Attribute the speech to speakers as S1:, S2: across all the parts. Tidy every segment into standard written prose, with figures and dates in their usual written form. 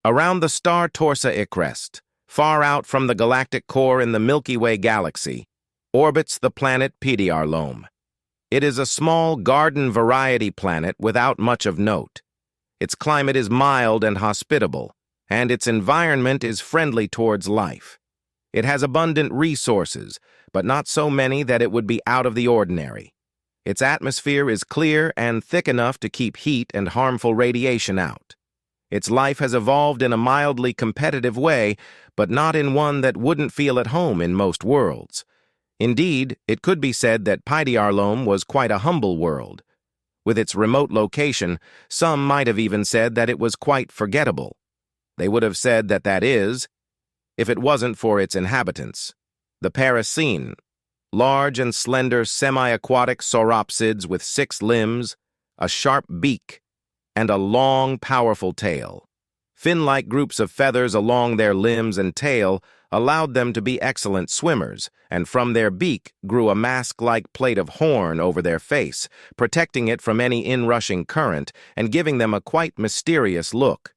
S1: Around the star Torsa Icrest, far out from the galactic core in the Milky Way galaxy, orbits the planet Pediarlome. It is a small garden-variety planet without much of note. Its climate is mild and hospitable, and its environment is friendly towards life. It has abundant resources, but not so many that it would be out of the ordinary. Its atmosphere is clear and thick enough to keep heat and harmful radiation out. Its life has evolved in a mildly competitive way, but not in one that wouldn't feel at home in most worlds. Indeed, it could be said that Pediarlome was quite a humble world. With its remote location, some might have even said that it was quite forgettable. They would have said that is, if it wasn't for its inhabitants. The Paracene, large and slender semi-aquatic sauropsids with 6 limbs, a sharp beak, and a long, powerful tail. Fin-like groups of feathers along their limbs and tail allowed them to be excellent swimmers, and from their beak grew a mask-like plate of horn over their face, protecting it from any inrushing current and giving them a quite mysterious look.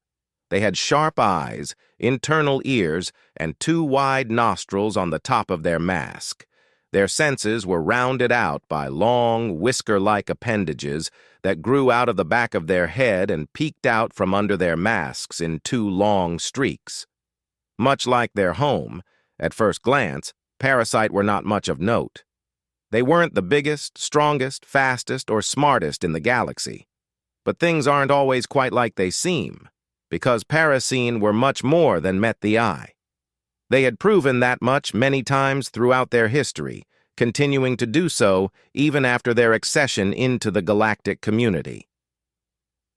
S1: They had sharp eyes, internal ears, and 2 wide nostrils on the top of their mask. Their senses were rounded out by long, whisker-like appendages that grew out of the back of their head and peeked out from under their masks in 2 long streaks. Much like their home, at first glance, Parasite were not much of note. They weren't the biggest, strongest, fastest, or smartest in the galaxy. But things aren't always quite like they seem, because Paracene were much more than met the eye. They had proven that much many times throughout their history, continuing to do so even after their accession into the galactic community.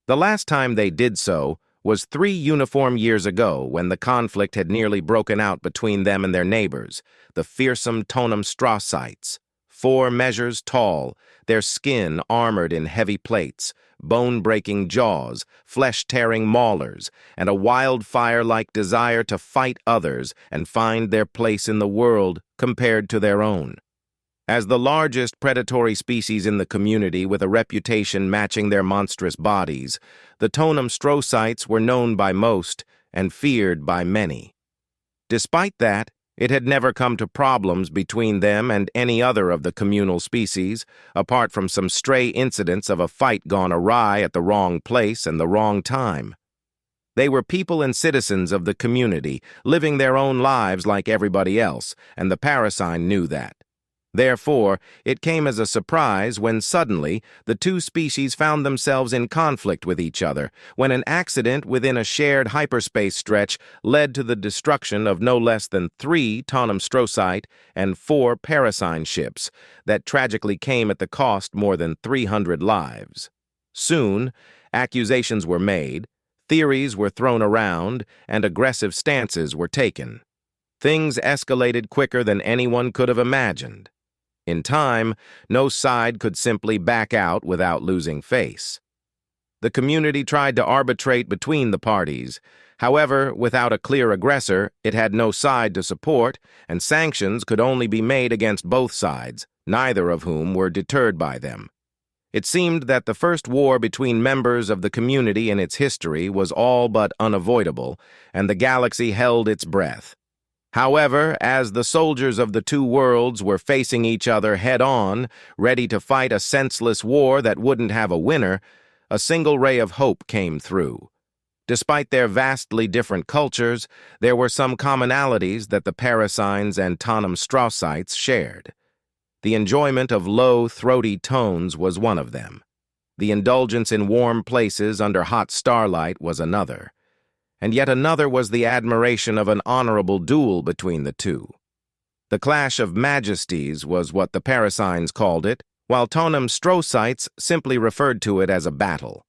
S1: The last time they did so was 3 uniform years ago, when the conflict had nearly broken out between them and their neighbors, the fearsome Straussites, 4 measures tall, their skin armored in heavy plates, bone-breaking jaws, flesh-tearing maulers, and a wildfire-like desire to fight others and find their place in the world compared to their own. As the largest predatory species in the community with a reputation matching their monstrous bodies, the Straussites were known by most and feared by many. Despite that, it had never come to problems between them and any other of the communal species, apart from some stray incidents of a fight gone awry at the wrong place and the wrong time. They were people and citizens of the community, living their own lives like everybody else, and the Paracene knew that. Therefore, it came as a surprise when suddenly the 2 species found themselves in conflict with each other, when an accident within a shared hyperspace stretch led to the destruction of no less than 3 Straussite and 4 Paracene ships that tragically came at the cost more than 300 lives. Soon, accusations were made, theories were thrown around, and aggressive stances were taken. Things escalated quicker than anyone could have imagined. In time, no side could simply back out without losing face. The community tried to arbitrate between the parties. However, without a clear aggressor, it had no side to support, and sanctions could only be made against both sides, neither of whom were deterred by them. It seemed that the first war between members of the community in its history was all but unavoidable, and the galaxy held its breath. However, as the soldiers of the 2 worlds were facing each other head-on, ready to fight a senseless war that wouldn't have a winner, a single ray of hope came through. Despite their vastly different cultures, there were some commonalities that the Paracenes and Straussites shared. The enjoyment of low, throaty tones was one of them. The indulgence in warm places under hot starlight was another. And yet another was the admiration of an honorable duel between the 2. The clash of majesties was what the Paracenes called it, while Straussites simply referred to it as a battle.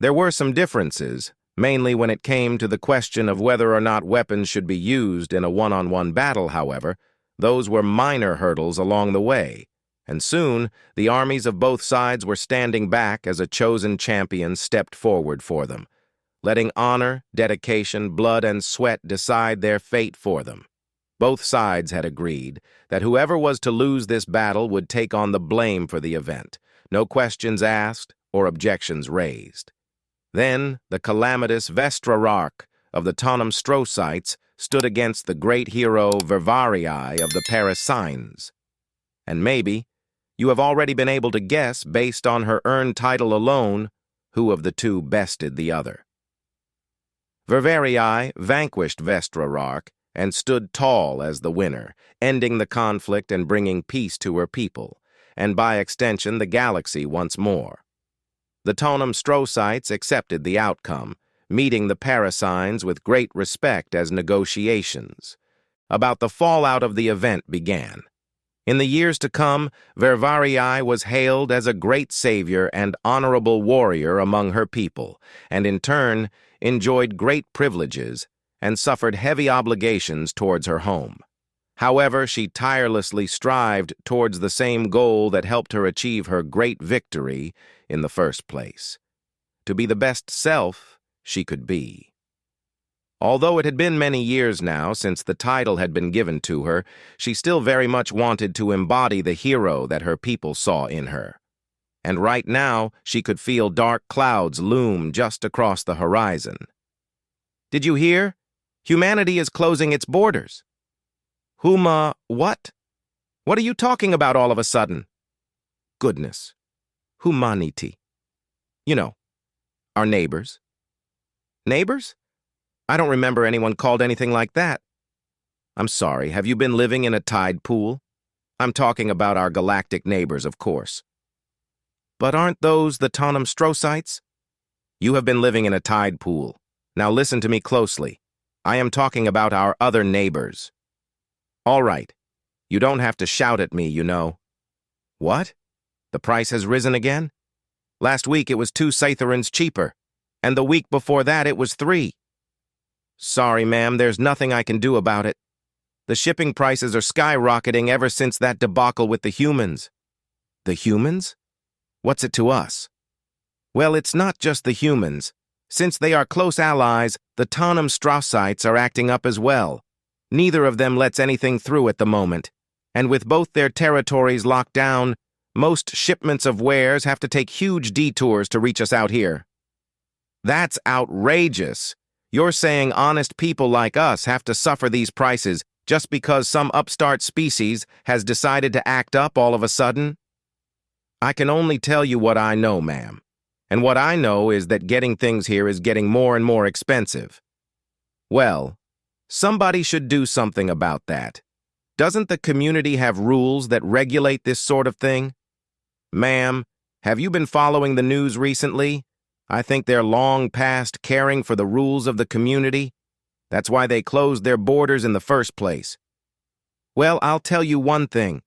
S1: There were some differences, mainly when it came to the question of whether or not weapons should be used in a one-on-one battle. However, those were minor hurdles along the way, and soon the armies of both sides were standing back as a chosen champion stepped forward for them, letting honor, dedication, blood, and sweat decide their fate for them. Both sides had agreed that whoever was to lose this battle would take on the blame for the event, no questions asked or objections raised. Then the calamitous Vestrararch, of the Strocytes stood against the great hero Vervarii of the Paris Signs. And maybe you have already been able to guess, based on her earned title alone, who of the two bested the other. Vervarii vanquished Vestrarark and stood tall as the winner, ending the conflict and bringing peace to her people, and by extension the galaxy once more. The Strocytes accepted the outcome, meeting the Parasines with great respect as negotiations. About the fallout of the event began. In the years to come, Vervarii was hailed as a great savior and honorable warrior among her people, and in turn enjoyed great privileges and suffered heavy obligations towards her home. However, she tirelessly strived towards the same goal that helped her achieve her great victory in the first place: to be the best self she could be. Although it had been many years now since the title had been given to her, she still very much wanted to embody the hero that her people saw in her. And right now, she could feel dark clouds loom just across the horizon. Did you hear? Humanity is closing its borders. What? What are you talking about all of a sudden? Goodness. Humanity. You know, our neighbors. Neighbors? I don't remember anyone called anything like that. I'm sorry, have you been living in a tide pool? I'm talking about our galactic neighbors, of course. But aren't those the Strocytes? You have been living in a tide pool. Now listen to me closely. I am talking about our other neighbors. All right. You don't have to shout at me, you know. What? The price has risen again? Last week it was 2 Scytherans cheaper, and the week before that it was 3. Sorry, ma'am, there's nothing I can do about it. The shipping prices are skyrocketing ever since that debacle with the humans. The humans? What's it to us? Well, it's not just the humans. Since they are close allies, the Strocytes are acting up as well. Neither of them lets anything through at the moment, and with both their territories locked down, most shipments of wares have to take huge detours to reach us out here. That's outrageous. You're saying honest people like us have to suffer these prices just because some upstart species has decided to act up all of a sudden? I can only tell you what I know, ma'am. And what I know is that getting things here is getting more and more expensive. Well, somebody should do something about that. Doesn't the community have rules that regulate this sort of thing? Ma'am, have you been following the news recently? I think they're long past caring for the rules of the community. That's why they closed their borders in the first place. Well, I'll tell you one thing.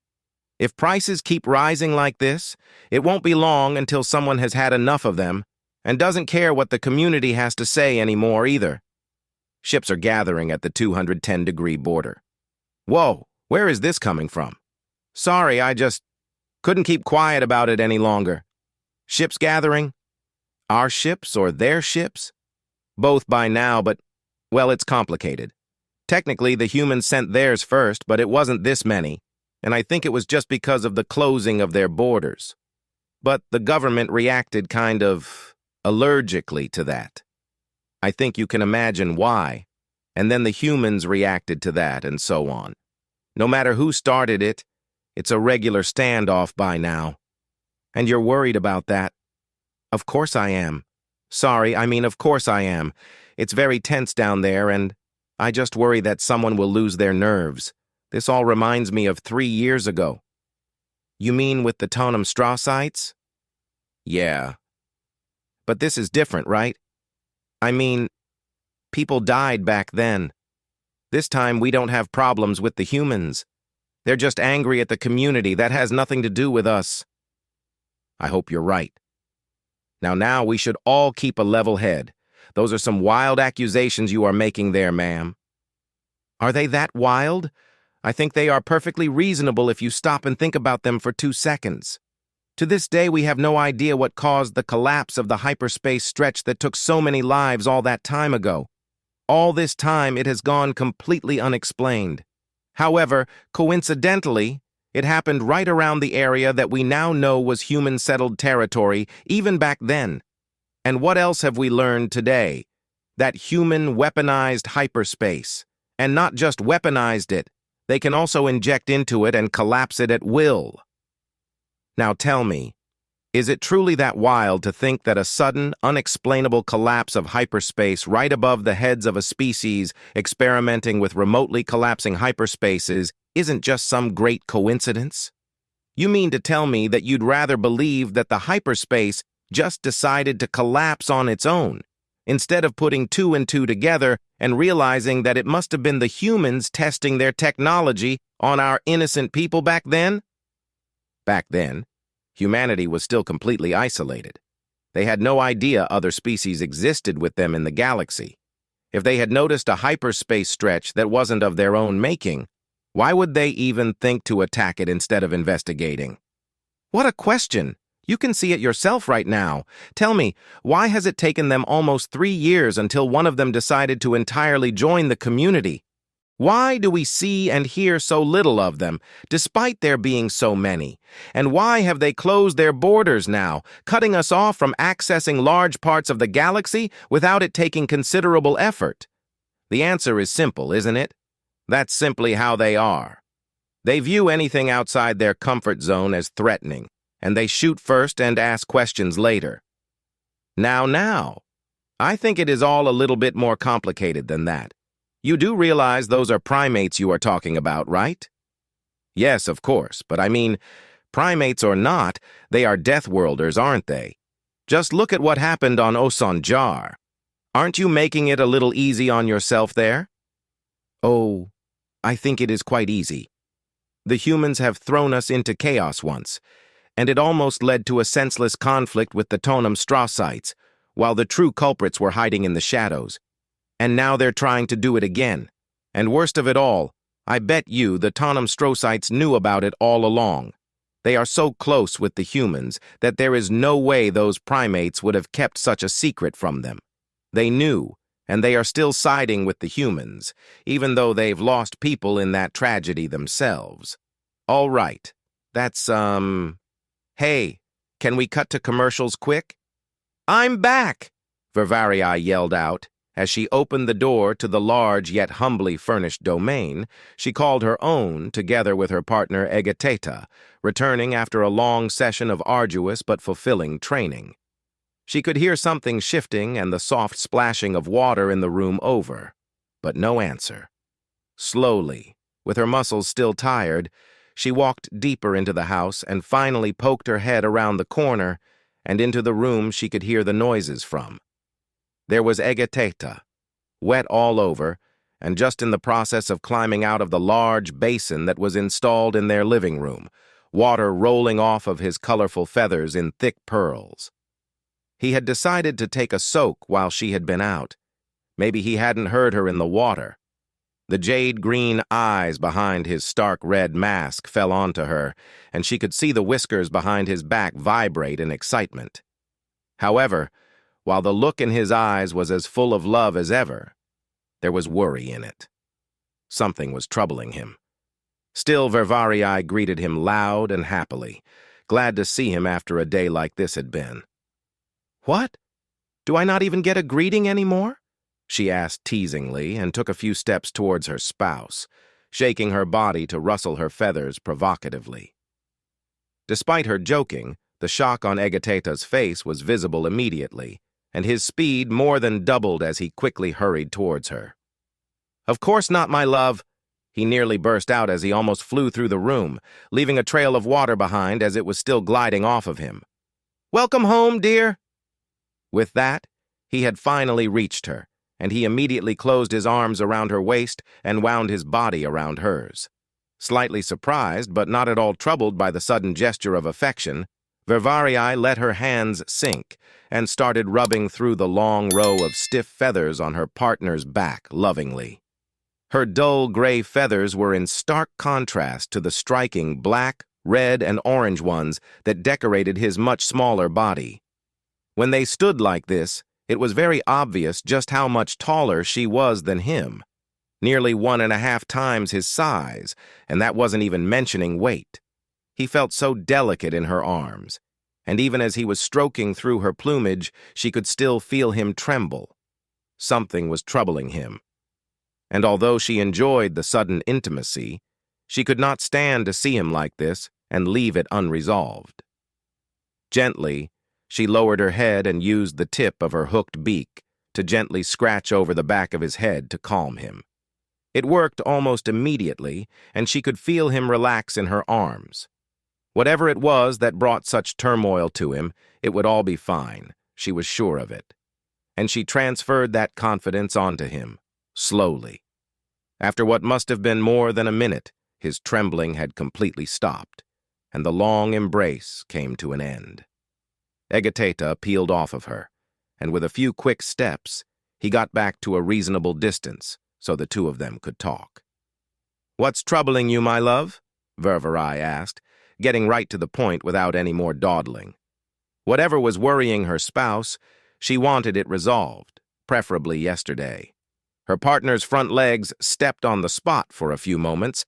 S1: If prices keep rising like this, it won't be long until someone has had enough of them and doesn't care what the community has to say anymore either. Ships are gathering at the 210-degree border. Whoa, where is this coming from? Sorry, I just couldn't keep quiet about it any longer. Ships gathering? Our ships or their ships? Both by now, but, well, it's complicated. Technically, the humans sent theirs first, but it wasn't this many, and I think it was just because of the closing of their borders. But the government reacted kind of allergically to that. I think you can imagine why, and then the humans reacted to that, and so on. No matter who started it, it's a regular standoff by now. And you're worried about that. Of course I am. Of course I am. It's very tense down there, and I just worry that someone will lose their nerves. This all reminds me of 3 years ago. You mean with the Strocytes? Yeah. But this is different, right? People died back then. This time we don't have problems with the humans. They're just angry at the community. That has nothing to do with us. I hope you're right. Now we should all keep a level head. Those are some wild accusations you are making there, ma'am. Are they that wild? I think they are perfectly reasonable if you stop and think about them for 2 seconds. To this day, we have no idea what caused the collapse of the hyperspace stretch that took so many lives all that time ago. All this time, it has gone completely unexplained. However, coincidentally, it happened right around the area that we now know was human-settled territory, even back then. And what else have we learned today? That human weaponized hyperspace. And not just weaponized it, they can also inject into it and collapse it at will. Now tell me, is it truly that wild to think that a sudden, unexplainable collapse of hyperspace right above the heads of a species experimenting with remotely collapsing hyperspaces isn't just some great coincidence? You mean to tell me that you'd rather believe that the hyperspace just decided to collapse on its own, instead of putting two and two together and realizing that it must have been the humans testing their technology on our innocent people back then? Back then, humanity was still completely isolated. They had no idea other species existed with them in the galaxy. If they had noticed a hyperspace stretch that wasn't of their own making, why would they even think to attack it instead of investigating? What a question! You can see it yourself right now. Tell me, why has it taken them almost 3 years until one of them decided to entirely join the community? Why do we see and hear so little of them, despite there being so many? And why have they closed their borders now, cutting us off from accessing large parts of the galaxy without it taking considerable effort? The answer is simple, isn't it? That's simply how they are. They view anything outside their comfort zone as threatening, and they shoot first and ask questions later. Now, I think it is all a little bit more complicated than that. You do realize those are primates you are talking about, right? Yes, of course, but I mean, primates or not, they are Deathworlders, aren't they? Just look at what happened on Osan Jar. Aren't you making it a little easy on yourself there? Oh, I think it is quite easy. The humans have thrown us into chaos once, and it almost led to a senseless conflict with the Tonum Straussites, while the true culprits were hiding in the shadows. And now they're trying to do it again. And worst of it all, I bet you the Tonum Straussites knew about it all along. They are so close with the humans that there is no way those primates would have kept such a secret from them. They knew, and they are still siding with the humans, even though they've lost people in that tragedy themselves. All right, that's, Hey, can we cut to commercials quick? I'm back, Vervarii yelled out. As she opened the door to the large yet humbly furnished domain she called her own together with her partner Egateta, returning after a long session of arduous but fulfilling training. She could hear something shifting and the soft splashing of water in the room over, but no answer. Slowly, with her muscles still tired, she walked deeper into the house and finally poked her head around the corner and into the room she could hear the noises from. There was Egateta, wet all over, and just in the process of climbing out of the large basin that was installed in their living room, water rolling off of his colorful feathers in thick pearls. He had decided to take a soak while she had been out. Maybe he hadn't heard her in the water. The jade-green eyes behind his stark red mask fell onto her, and she could see the whiskers behind his back vibrate in excitement. However, while the look in his eyes was as full of love as ever, there was worry in it. Something was troubling him. Still, Vervarii greeted him loud and happily, glad to see him after a day like this had been. What? Do I not even get a greeting anymore? She asked teasingly and took a few steps towards her spouse, shaking her body to rustle her feathers provocatively. Despite her joking, the shock on Egateta's face was visible immediately, and his speed more than doubled as he quickly hurried towards her. Of course not, my love, he nearly burst out as he almost flew through the room, leaving a trail of water behind as it was still gliding off of him. Welcome home, dear. With that, he had finally reached her, and he immediately closed his arms around her waist and wound his body around hers. Slightly surprised, but not at all troubled by the sudden gesture of affection, Vervarii let her hands sink and started rubbing through the long row of stiff feathers on her partner's back lovingly. Her dull gray feathers were in stark contrast to the striking black, red, and orange ones that decorated his much smaller body. When they stood like this, it was very obvious just how much taller she was than him, nearly 1.5 times his size, and that wasn't even mentioning weight. He felt so delicate in her arms, and even as he was stroking through her plumage, she could still feel him tremble. Something was troubling him. And although she enjoyed the sudden intimacy, she could not stand to see him like this and leave it unresolved. Gently, she lowered her head and used the tip of her hooked beak to gently scratch over the back of his head to calm him. It worked almost immediately, and she could feel him relax in her arms. Whatever it was that brought such turmoil to him, it would all be fine. She was sure of it. And she transferred that confidence onto him, slowly. After what must have been more than a minute, his trembling had completely stopped, and the long embrace came to an end. Egeteta peeled off of her, and with a few quick steps, he got back to a reasonable distance so the two of them could talk. "What's troubling you, my love?" Vervarai asked, getting right to the point without any more dawdling. Whatever was worrying her spouse, she wanted it resolved, preferably yesterday. Her partner's front legs stepped on the spot for a few moments,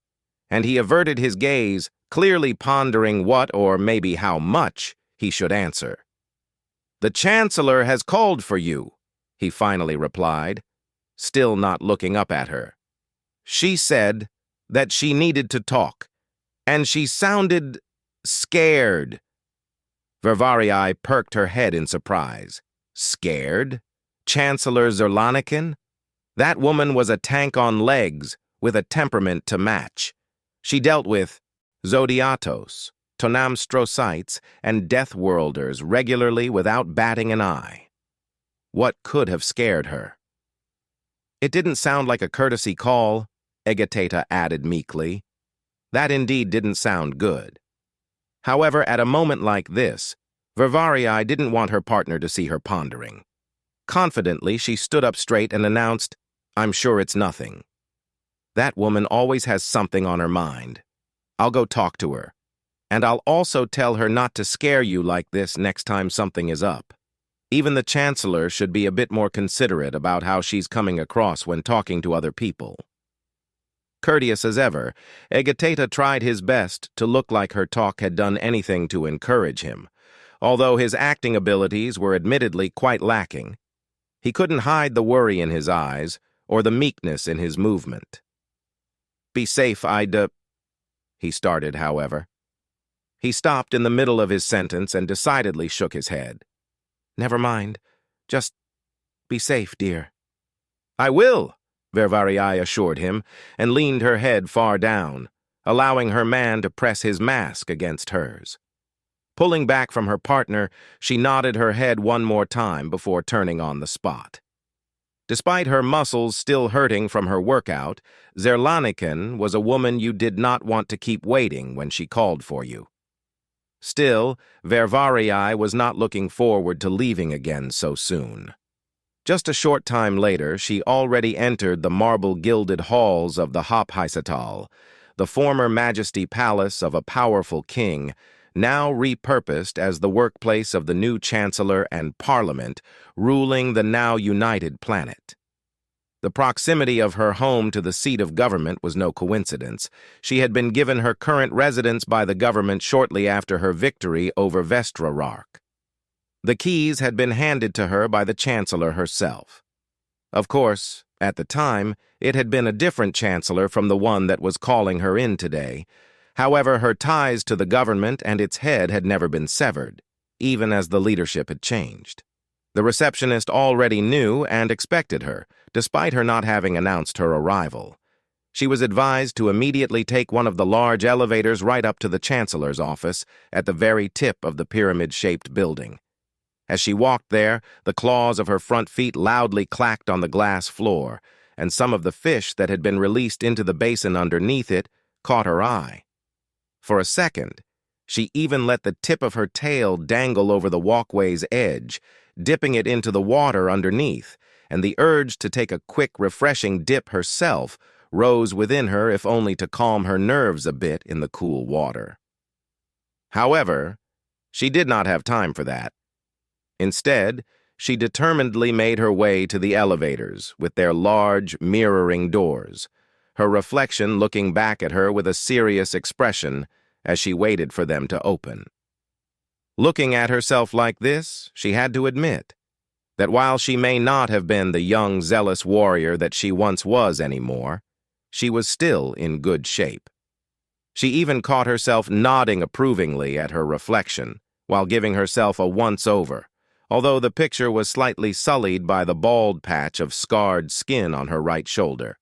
S1: and he averted his gaze, clearly pondering what or maybe how much he should answer. "The Chancellor has called for you," he finally replied, still not looking up at her. "She said that she needed to talk, and she sounded scared." Vervarii perked her head in surprise. Scared? Chancellor Zerlanikin? That woman was a tank on legs, with a temperament to match. She dealt with Zodiatos, Tonamstrosites, and Deathworlders regularly without batting an eye. What could have scared her? "It didn't sound like a courtesy call," Egeteta added meekly. That indeed didn't sound good. However, at a moment like this, Vervarii didn't want her partner to see her pondering. Confidently, she stood up straight and announced, "I'm sure it's nothing. That woman always has something on her mind. I'll go talk to her. And I'll also tell her not to scare you like this next time something is up. Even the Chancellor should be a bit more considerate about how she's coming across when talking to other people." Courteous as ever, Egeteta tried his best to look like her talk had done anything to encourage him, although his acting abilities were admittedly quite lacking. He couldn't hide the worry in his eyes or the meekness in his movement. "Be safe, he started, however. He stopped in the middle of his sentence and decidedly shook his head. "Never mind. Just be safe, dear." "I will," Vervarii assured him, and leaned her head far down, allowing her man to press his mask against hers. Pulling back from her partner, she nodded her head one more time before turning on the spot. Despite her muscles still hurting from her workout, Zerlanikin was a woman you did not want to keep waiting when she called for you. Still, Vervarii was not looking forward to leaving again so soon. Just a short time later, she already entered the marble-gilded halls of the Hophisatal, the former majesty palace of a powerful king, now repurposed as the workplace of the new chancellor and parliament ruling the now united planet. The proximity of her home to the seat of government was no coincidence. She had been given her current residence by the government shortly after her victory over Vestrarark. The keys had been handed to her by the chancellor herself. Of course, at the time, it had been a different chancellor from the one that was calling her in today. However, her ties to the government and its head had never been severed, even as the leadership had changed. The receptionist already knew and expected her, despite her not having announced her arrival. She was advised to immediately take one of the large elevators right up to the chancellor's office at the very tip of the pyramid-shaped building. As she walked there, the claws of her front feet loudly clacked on the glass floor, and some of the fish that had been released into the basin underneath it caught her eye. For a second, she even let the tip of her tail dangle over the walkway's edge, dipping it into the water underneath, and the urge to take a quick, refreshing dip herself rose within her if only to calm her nerves a bit in the cool water. However, she did not have time for that. Instead, she determinedly made her way to the elevators with their large, mirroring doors, her reflection looking back at her with a serious expression as she waited for them to open. Looking at herself like this, she had to admit, that while she may not have been the young, zealous warrior that she once was anymore, she was still in good shape. She even caught herself nodding approvingly at her reflection, while giving herself a once-over, although the picture was slightly sullied by the bald patch of scarred skin on her right shoulder.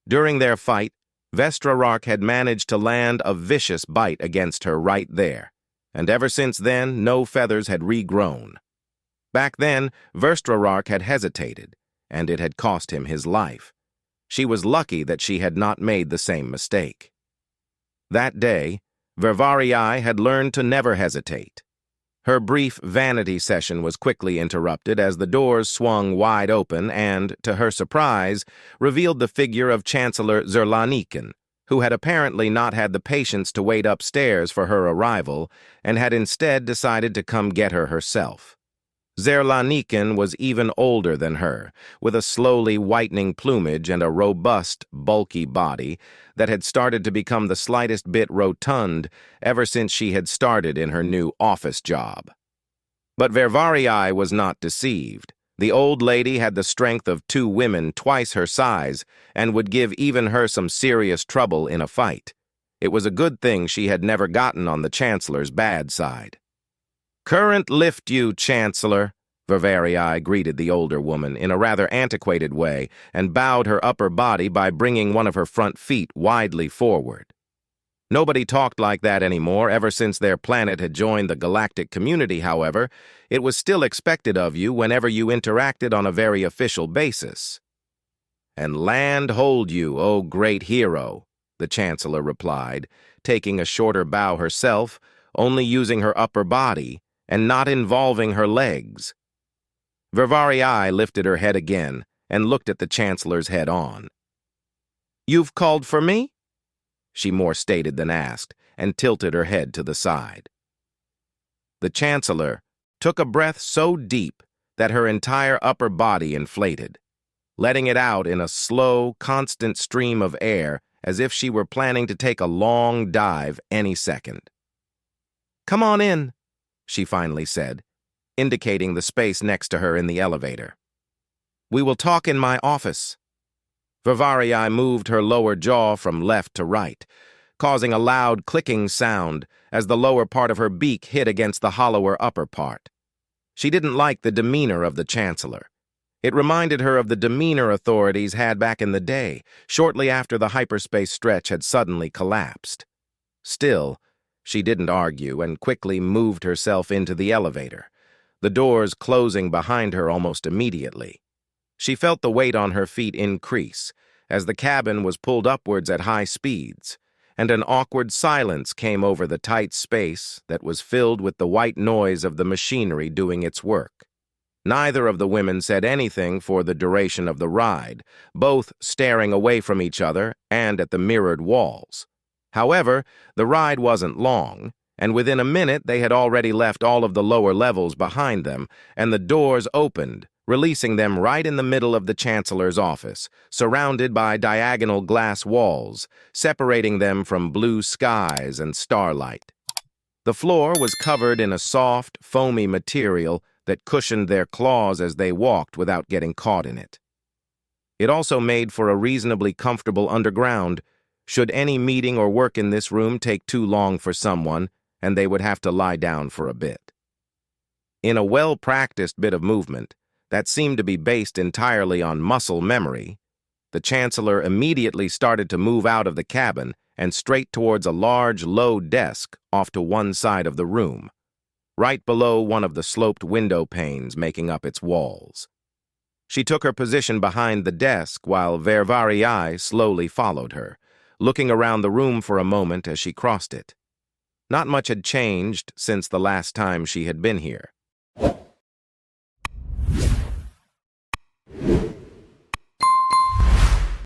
S1: During their fight, Vestrarark had managed to land a vicious bite against her right there, and ever since then, no feathers had regrown. Back then, Vestrarark had hesitated, and it had cost him his life. She was lucky that she had not made the same mistake. That day, Vervarii had learned to never hesitate. Her brief vanity session was quickly interrupted as the doors swung wide open and, to her surprise, revealed the figure of Chancellor Zerlaniken, who had apparently not had the patience to wait upstairs for her arrival and had instead decided to come get her herself. Zerlaniken was even older than her, with a slowly whitening plumage and a robust, bulky body that had started to become the slightest bit rotund ever since she had started in her new office job. But Vervarii was not deceived. The old lady had the strength of 2 women twice her size and would give even her some serious trouble in a fight. It was a good thing she had never gotten on the Chancellor's bad side. "Current lift you, Chancellor," Vervarii greeted the older woman in a rather antiquated way and bowed her upper body by bringing one of her front feet widely forward. Nobody talked like that anymore ever since their planet had joined the galactic community, however. It was still expected of you whenever you interacted on a very official basis. "And land hold you, O great hero," the Chancellor replied, taking a shorter bow herself, only using her upper body and not involving her legs. Vervarii lifted her head again and looked at the Chancellor's head-on. "You've called for me?" she more stated than asked, and tilted her head to the side. The Chancellor took a breath so deep that her entire upper body inflated, letting it out in a slow, constant stream of air as if she were planning to take a long dive any second. "Come on in," she finally said, indicating the space next to her in the elevator. "We will talk in my office." Vervarii moved her lower jaw from left to right, causing a loud clicking sound as the lower part of her beak hit against the hollower upper part. She didn't like the demeanor of the Chancellor. It reminded her of the demeanor authorities had back in the day, shortly after the hyperspace stretch had suddenly collapsed. Still, she didn't argue and quickly moved herself into the elevator, the doors closing behind her almost immediately. She felt the weight on her feet increase as the cabin was pulled upwards at high speeds, and an awkward silence came over the tight space that was filled with the white noise of the machinery doing its work. Neither of the women said anything for the duration of the ride, both staring away from each other and at the mirrored walls. However, the ride wasn't long, and within a minute they had already left all of the lower levels behind them, and the doors opened, releasing them right in the middle of the Chancellor's office, surrounded by diagonal glass walls, separating them from blue skies and starlight. The floor was covered in a soft, foamy material that cushioned their claws as they walked without getting caught in it. It also made for a reasonably comfortable underground, should any meeting or work in this room take too long for someone, and they would have to lie down for a bit. In a well-practiced bit of movement that seemed to be based entirely on muscle memory, the Chancellor immediately started to move out of the cabin and straight towards a large, low desk off to one side of the room, right below one of the sloped window panes making up its walls. She took her position behind the desk while Vervarii slowly followed her, looking around the room for a moment as she crossed it. Not much had changed since the last time she had been here.